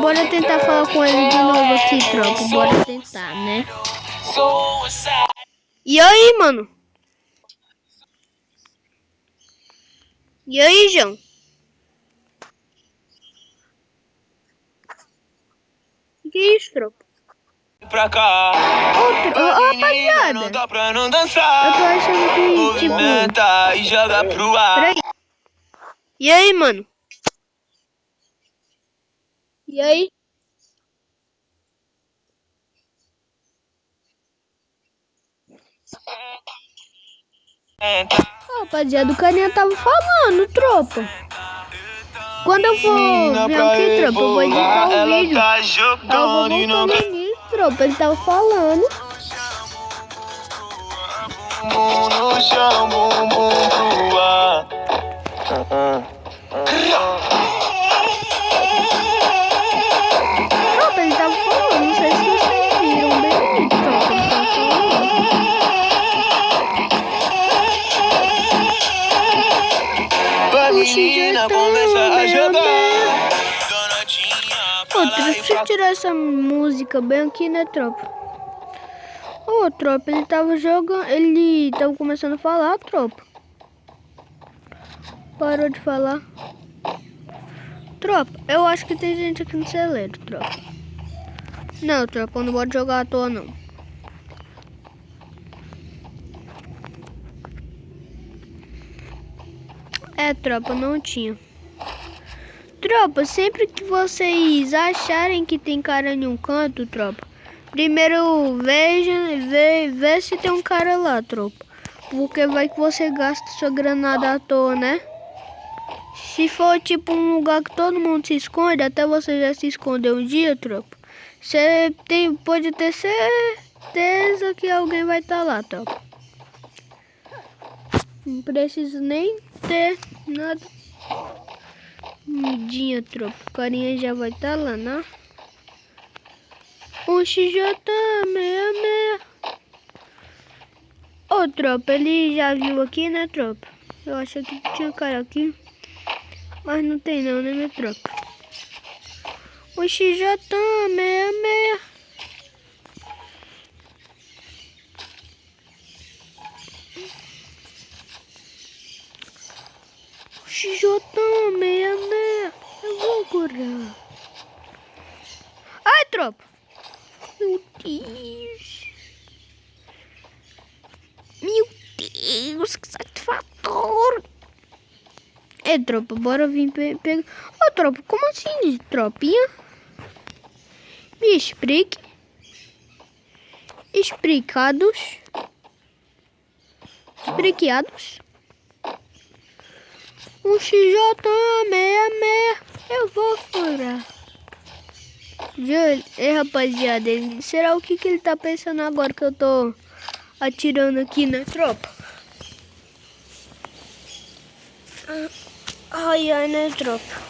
bora tentar falar com ele de novo aqui, tropa. Bora tentar, né? E aí, mano? E aí, João? Que isso, tropa? Pra cá. Rapaziada, Não dá pra não dançar. eu tô achando que, tipo... Movimenta e joga pro ar. Peraí. E aí, mano? E aí? Rapaziada, o carinha tava falando, tropa. Quando eu for vir aqui, tropa, eu vou editar o vídeo. Tá Eu vou jogando e não voltar no início, tropa. Ele tava falando. bumbum no chão, bumbum pro ar. Tropa, ele tava falando. Não sei se vocês viram bem, tropa. Ele tava falando. A menina começa a jogar. Ô, deixa eu tirar essa música bem aqui, né, tropa? Ô, tropa, ele tava jogando... Ele tava começando a falar, tropa. Parou de falar. Tropa, eu acho que tem gente aqui no celeiro, tropa. Não, tropa, eu não vou jogar à toa, não. É, tropa, não tinha. Tropa, sempre que vocês acharem que tem cara em um canto, tropa, primeiro vê se tem um cara lá, tropa. Porque vai que você gasta sua granada à toa, né? Se for tipo um lugar que todo mundo se esconde, até você já se escondeu um dia, tropa, você pode ter certeza que alguém vai estar lá, tropa. Não precisa nem ter nada. Midinha, tropa. O carinha já vai estar lá, né? O XJ66. Ô, tropa, ele já viu aqui, né, tropa? Eu achei que tinha cara aqui. Mas não tem não, né, minha tropa? O XJ66. O XJ66. Eu vou curar. Ai, tropa. Meu Deus. Meu Deus, que satisfatório. É, tropa, bora vir pegar. Ô, tropa, como assim, tropinha? Me explique. Explicados. Explicados. Um XJ66. Eu vou furar. Rapaziada, será o que ele tá pensando agora que eu tô atirando aqui, né, tropa? Ai, ai, né, tropa?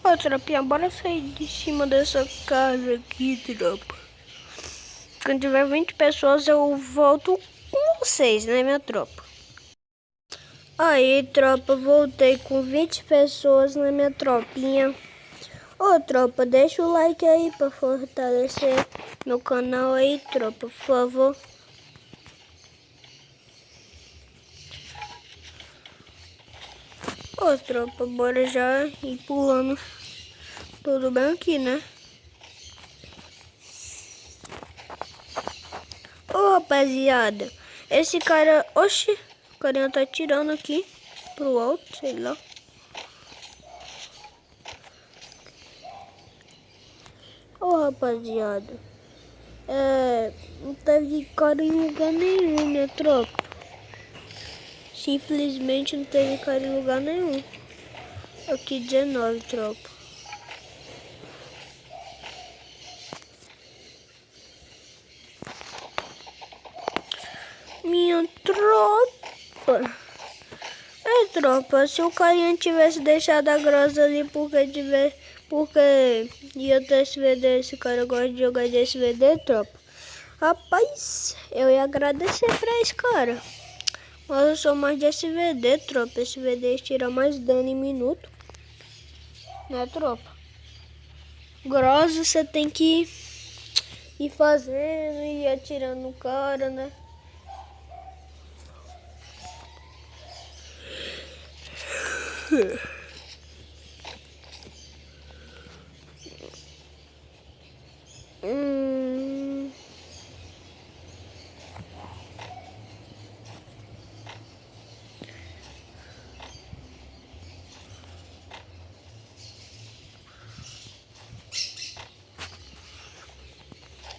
Ô, tropinha, bora sair de cima dessa casa aqui, tropa. Quando tiver 20 pessoas, eu volto com vocês, né, minha tropa? Aí, tropa, voltei com 20 pessoas na minha tropinha. Ô, tropa, deixa o like aí pra fortalecer meu canal aí, tropa, por favor. Ô, tropa, bora já ir pulando tudo bem aqui, né? Ô, rapaziada, esse cara... Oxi, o carinha tá atirando aqui pro alto, sei lá. Ô, rapaziada, não teve cara em lugar nenhum, né, tropa? Simplesmente não teve cara em lugar nenhum. Aqui 19, tropa. Minha tropa. Tropa, se o carinha tivesse deixado a grossa ali porque ia ter SVD, esse cara gosta de jogar de SVD, tropa. Rapaz, eu ia agradecer pra esse cara. Mas eu sou mais de SVD, tropa. SVD tira mais dano em minuto. Né, tropa? Grosso você tem que ir fazendo e ir atirando no cara, né?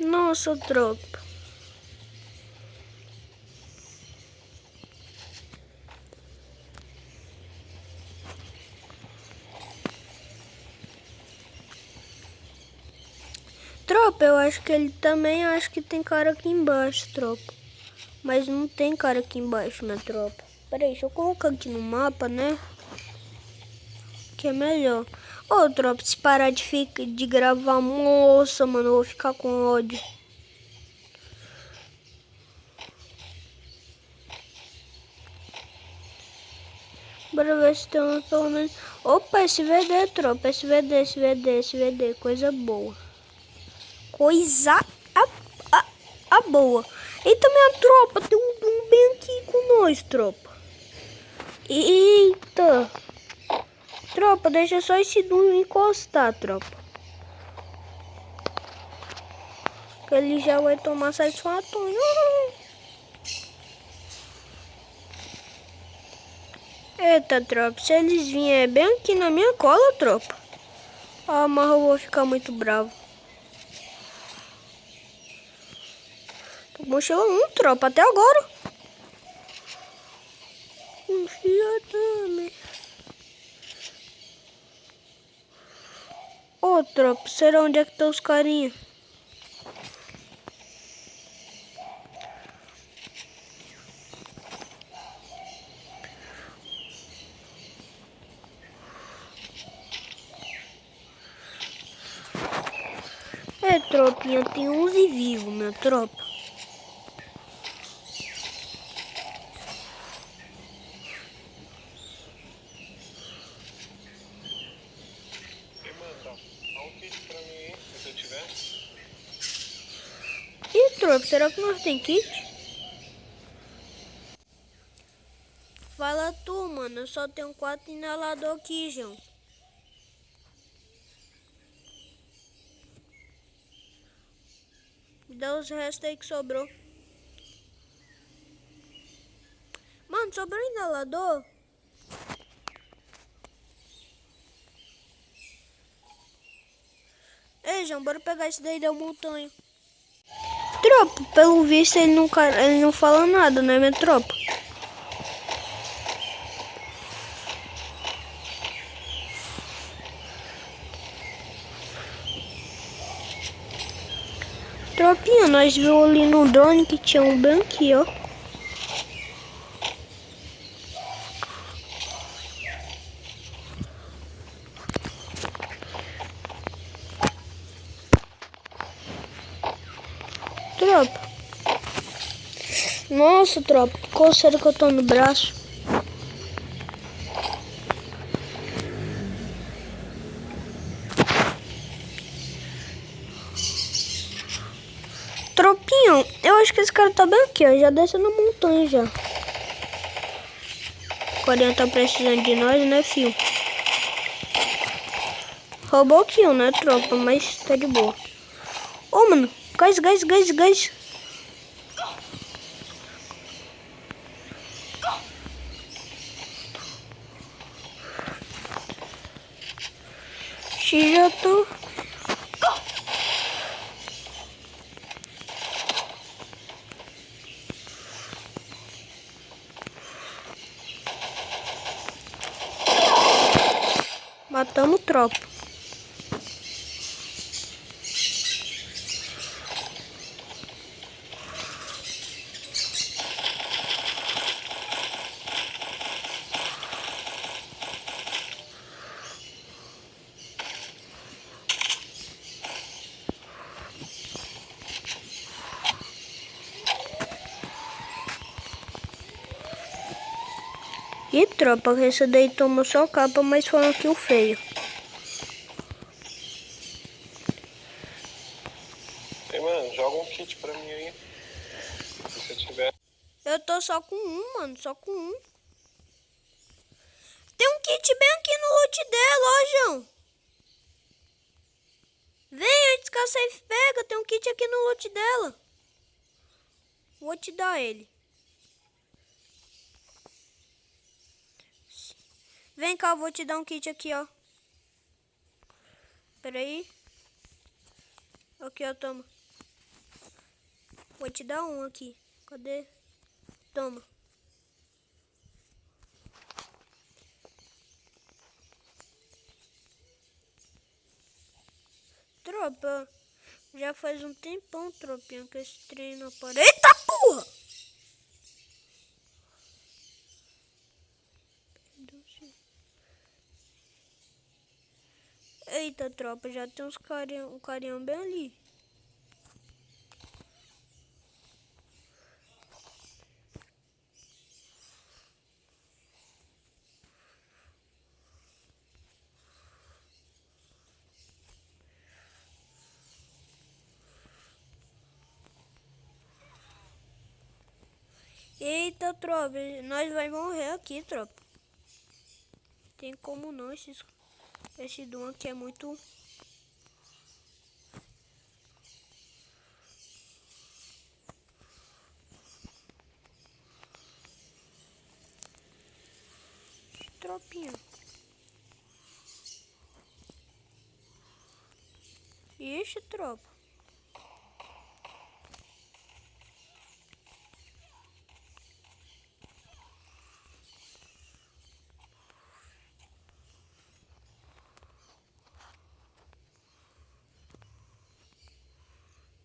Nossa, tropa. Tropa, eu acho que ele também acha que tem cara aqui embaixo, tropa. Mas não tem cara aqui embaixo, minha tropa. Pera aí, deixa eu colocar aqui no mapa, né? Que é melhor. Ô, tropa, se parar de gravar, moça, mano, eu vou ficar com ódio. Bora ver se tem um pelo menos. Opa, SVD, tropa. SVD. Coisa boa. A boa. Eita, minha tropa, tem um bem aqui com nós, tropa. Eita. Tropa, deixa só esse Doom encostar, tropa. Que ele já vai tomar satisfatório. Eita, tropa, se eles vierem bem aqui na minha cola, tropa. Ah, mas eu vou ficar muito bravo. Mochila 1, tropa, até agora. Mochila também. Ô, tropa, será onde é que estão os carinha? É, tropinha, tem 11 vivos, minha tropa. Ih, tropa, será que nós tem kit? Fala tu, mano, eu só tenho 4 inalador aqui, João. Me dá os restos aí que sobrou. Mano, sobrou inalador? Ei, João, bora pegar esse daí da montanha. Tropa, pelo visto ele não fala nada, né, minha tropa? Tropinha, nós viu ali no drone que tinha um bem aqui, ó. Tropa. Nossa, tropa, que coceira que eu tô no braço. Tropinha, eu acho que esse cara tá bem aqui, ó. Já desce na montanha já. O Coreano tá precisando de nós, né, fio? Roubou kill, né, tropa? Mas tá de boa. Ô, mano. Gás. Já tô. Matamos tropa. E tropa, esse daí tomou só capa, mas foi um kill feio. Ei, mano, joga um kit pra mim aí. Se você tiver. Eu tô só com um, mano, só com um. Tem um kit bem aqui no loot dela, ó, João. Vem antes que a safe pega, tem um kit aqui no loot dela. Vou te dar ele. Vem cá, eu vou te dar um kit aqui, ó. Pera aí. Aqui, ó, toma. Vou te dar um aqui. Cadê? Toma. Tropa, já faz um tempão, tropinha, que esse trem não para. Eita porra! Eita, tropa, já tem um carinhão bem ali. Eita, tropa, nós vai morrer aqui, tropa. Tem como não, esse Doom aqui é muito... Tropinha. Ixi, tropa.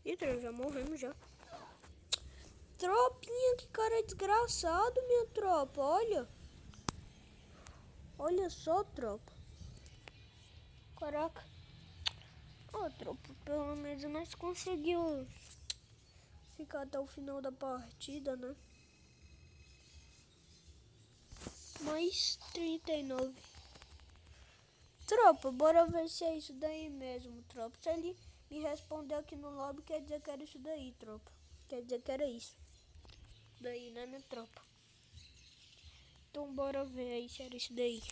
Ih, tropa, já morremos já. Tropinha, que cara desgraçado, minha tropa, olha. Olha só, tropa. Caraca. Ó, tropa, pelo menos nós conseguimos ficar até o final da partida, né? Mais 39. Tropa, bora ver se é isso daí mesmo, tropa. Se ele me responder aqui no lobby, quer dizer que era isso daí, tropa. Quer dizer que era isso. Daí, né, minha tropa? Então bora ver aí se era isso daí.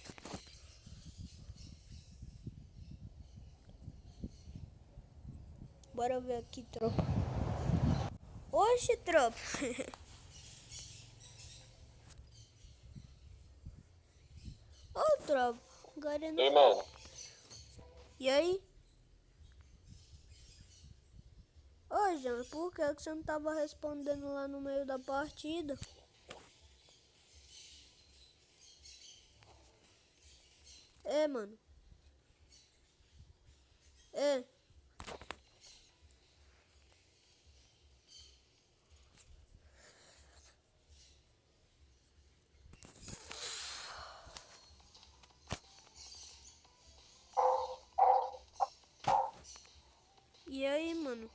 Bora ver aqui, tropa. Oxe, tropa. Ô, tropa. Agora não... Ei, mano. E aí? Ô, João, por que você não tava respondendo lá no meio da partida? É, mano. É. E aí, mano?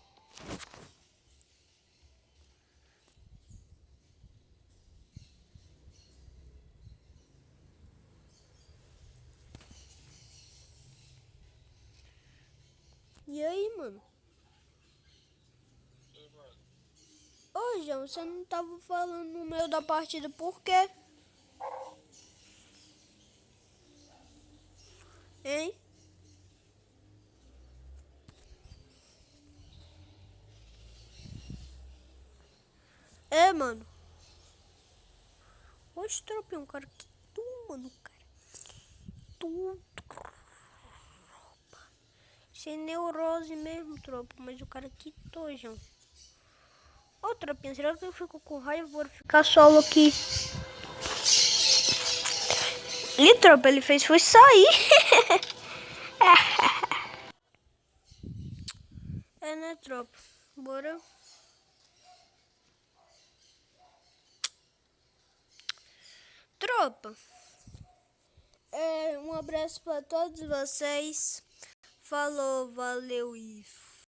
E aí, mano? Ô, João, você não tava falando no meio da partida, por quê? Hein? É, mano. Oxe, tropinho, cara, que tu, mano, cara. Tu, sem neurose mesmo, tropa, mas o cara quitou, João. Ô, tropinha, será que eu fico com raiva? Vou ficar solo aqui. Ih, tropa, ele fez foi sair. É, né, tropa? Bora. Tropa, um abraço para todos vocês. Falou, valeu e